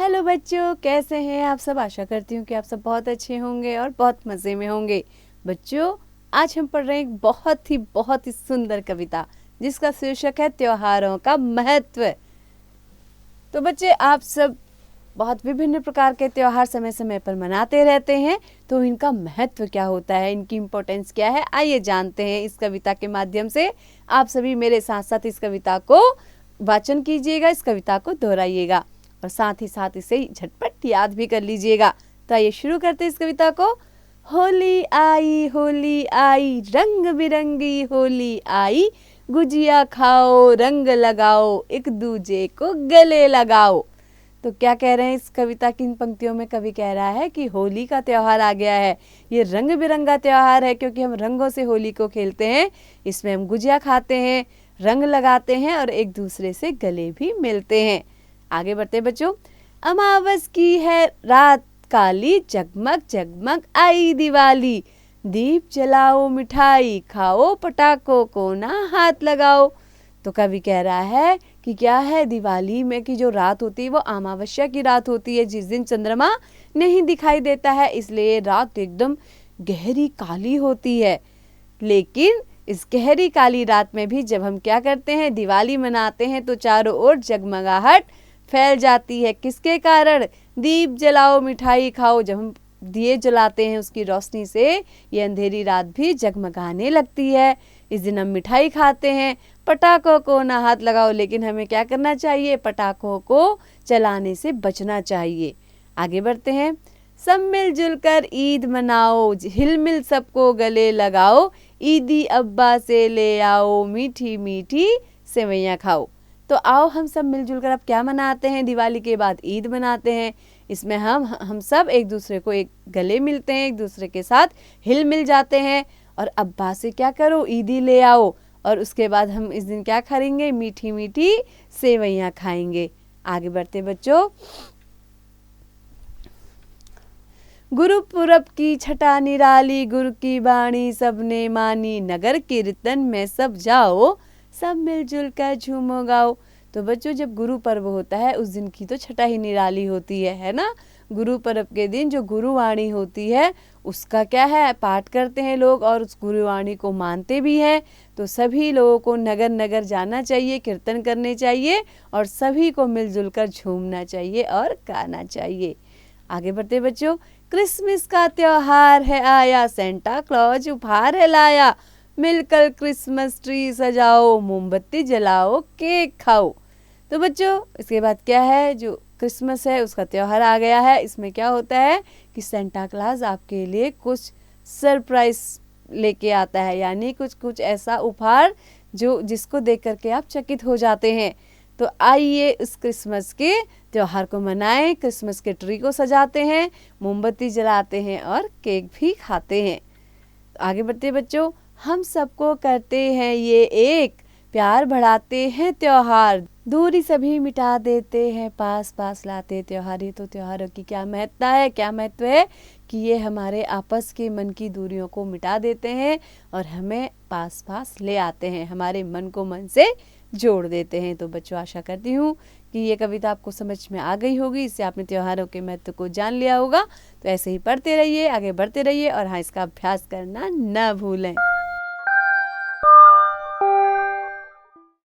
Hello बच्चों, कैसे हैं आप सब। आशा करती हूँ कि आप सब बहुत अच्छे होंगे और बहुत मज़े में होंगे। बच्चों, आज हम पढ़ रहे हैं एक बहुत ही सुंदर कविता जिसका शीर्षक है त्योहारों का महत्व। तो बच्चे, आप सब बहुत विभिन्न प्रकार के त्योहार समय समय पर मनाते रहते हैं, तो इनका महत्व क्या होता है, इनकी इम्पोर्टेंस क्या है, आइए जानते हैं इस कविता के माध्यम से। आप सभी मेरे साथ साथ इस कविता को वाचन कीजिएगा, इस कविता को दोहराइएगा और साथ ही साथ इसे झटपट याद भी कर लीजिएगा। तो आइए शुरू करते हैं इस कविता को। होली आई रंग बिरंगी होली आई, गुजिया खाओ रंग लगाओ एक दूजे को गले लगाओ। तो क्या कह रहे हैं इस कविता की इन पंक्तियों में? कवि कह रहा है कि होली का त्योहार आ गया है। ये रंग बिरंगा त्योहार है क्योंकि हम रंगों से होली को खेलते हैं। इसमें हम गुजिया खाते हैं, रंग लगाते हैं और एक दूसरे से गले भी मिलते हैं। आगे बढ़ते बच्चों। अमावस की है रात काली, जगमग जगमग आई दिवाली, दीप जलाओ मिठाई खाओ पटाखों को ना हाथ लगाओ। तो कवि कह रहा है कि क्या है, दिवाली में की जो रात होती है वो अमावस्या की रात होती है, जिस दिन चंद्रमा नहीं दिखाई देता है, इसलिए रात एकदम गहरी काली होती है। लेकिन इस गहरी काली रात में भी जब हम क्या करते हैं, दिवाली मनाते हैं, तो चारों ओर जगमगाहट फैल जाती है। किसके कारण? दीप जलाओ मिठाई खाओ। जब हम दिए जलाते हैं उसकी रोशनी से ये अंधेरी रात भी जगमगाने लगती है। इस दिन हम मिठाई खाते हैं, पटाखों को ना हाथ लगाओ। लेकिन हमें क्या करना चाहिए? पटाखों को चलाने से बचना चाहिए। आगे बढ़ते हैं। सब मिलजुल कर ईद मनाओ, हिलमिल सबको गले लगाओ, ईदी अब्बा से ले आओ मीठी मीठी सेवैयाँ खाओ। तो आओ हम सब मिलजुल कर अब क्या मनाते हैं, दिवाली के बाद ईद मनाते हैं। इसमें हम सब एक दूसरे को एक गले मिलते हैं, एक दूसरे के साथ हिल मिल जाते हैं। और अब्बा से क्या करो, ईदी ले आओ। और उसके बाद हम इस दिन क्या करेंगे? मीठी मीठी सेवैयाँ खाएंगे। आगे बढ़ते बच्चों। गुरुपुरब की छठा निराली, गुरु की बाणी सबने मानी, नगर कीर्तन में सब जाओ, सब मिलजुल कर झूमो गाओ। तो बच्चों, जब गुरु पर्व होता है उस दिन की तो छठा ही निराली होती है ना। गुरु पर्व के दिन जो गुरुवाणी होती है उसका क्या है, पाठ करते हैं लोग और उस गुरुवाणी को मानते भी हैं। तो सभी लोगों को नगर नगर जाना चाहिए, कीर्तन करने चाहिए और सभी को मिलजुल कर झूमना चाहिए और गाना चाहिए। आगे बढ़ते बच्चों। क्रिसमस का त्योहार है आया, सेंटा क्लॉज उपहार है लाया, मिलकर क्रिसमस ट्री सजाओ, मोमबत्ती जलाओ, केक खाओ। तो बच्चों, इसके बाद क्या है, जो क्रिसमस है उसका त्योहार आ गया है। इसमें क्या होता है कि सेंटा क्लॉज आपके लिए कुछ सरप्राइज लेके आता है, यानी कुछ ऐसा उपहार जो जिसको देख करके आप चकित हो जाते हैं। तो आइए इस क्रिसमस के त्योहार को मनाएं, क्रिसमस के ट्री को सजाते हैं, मोमबत्ती जलाते हैं और केक भी खाते हैं। आगे बढ़ते बच्चों। हम सबको करते हैं ये एक, प्यार बढ़ाते हैं त्योहार, दूरी सभी मिटा देते हैं पास पास लाते त्योहार। ये तो त्योहारों की क्या महत्ता है, क्या महत्व है कि ये हमारे आपस के मन की दूरियों को मिटा देते हैं और हमें पास पास ले आते हैं, हमारे मन को मन से जोड़ देते हैं। तो बच्चों, आशा करती हूँ कि ये कविता आपको समझ में आ गई होगी, इससे आपने त्योहारों के महत्व को जान लिया होगा। तो ऐसे ही पढ़ते रहिए, आगे बढ़ते रहिए और हाँ, इसका अभ्यास करना न भूलें।